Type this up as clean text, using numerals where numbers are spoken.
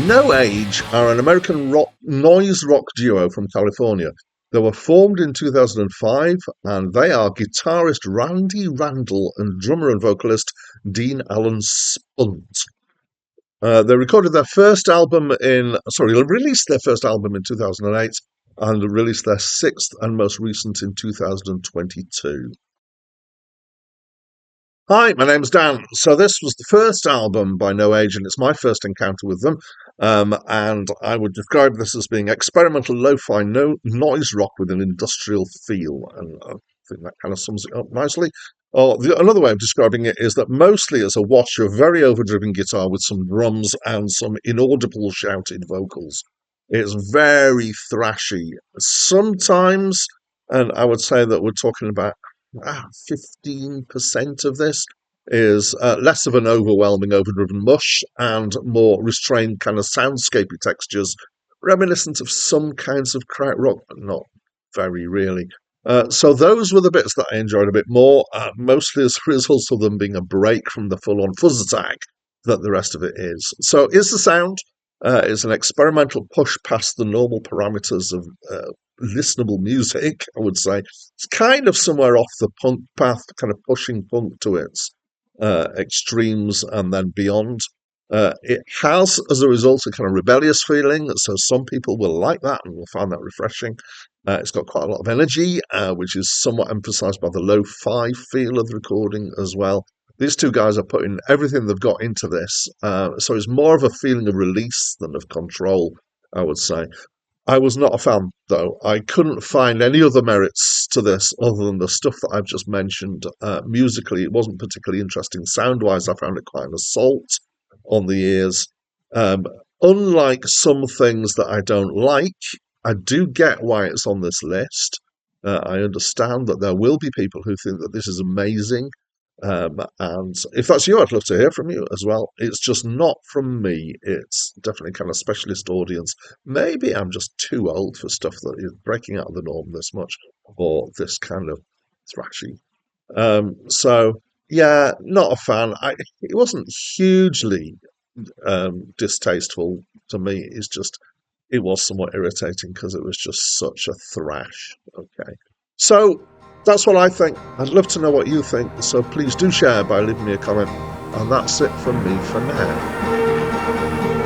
No Age are an American noise rock duo from California. They were formed in 2005 and they are guitarist Randy Randall and drummer and vocalist Dean Allen Spunt. They released their first album in 2008 and released their sixth and most recent in 2022. Hi, my name's Dan. So this was the first album by No Age, and it's my first encounter with them. And I would describe this as being experimental lo-fi noise rock with an industrial feel, and I think that kind of sums it up nicely. Another way of describing it is that mostly it's a wash of very overdriven guitar with some drums and some inaudible shouted vocals. It's very thrashy. Sometimes, and I would say that we're talking about 15% of this is less of an overwhelming, overdriven mush and more restrained kind of soundscapey textures, reminiscent of some kinds of krautrock, but not very really. So those were the bits that I enjoyed a bit more, mostly as a result of them being a break from the full-on fuzz attack that the rest of it is. So is the sound. It's an experimental push past the normal parameters of listenable music, I would say. It's kind of somewhere off the punk path, kind of pushing punk to its extremes and then beyond. It has, as a result, a kind of rebellious feeling, so some people will like that and will find that refreshing. It's got quite a lot of energy, which is somewhat emphasised by the lo-fi feel of the recording as well. These two guys are putting everything they've got into this, so it's more of a feeling of release than of control, I would say. I was not a fan, though. I couldn't find any other merits to this other than the stuff that I've just mentioned. Musically, it wasn't particularly interesting. Sound-wise, I found it quite an assault on the ears. Um, Unlike some things that I don't like, I do get why it's on this list. I understand that there will be people who think that this is amazing. And if that's you, I'd love to hear from you as well. It's just not from me. It's definitely kind of specialist audience. Maybe I'm just too old for stuff that is breaking out of the norm this much or this kind of thrashy. So yeah, not a fan. It wasn't hugely distasteful to me. It was somewhat irritating because it was just such a thrash. Okay. So that's what I think. I'd love to know what you think. So please do share by leaving me a comment. And that's it from me for now.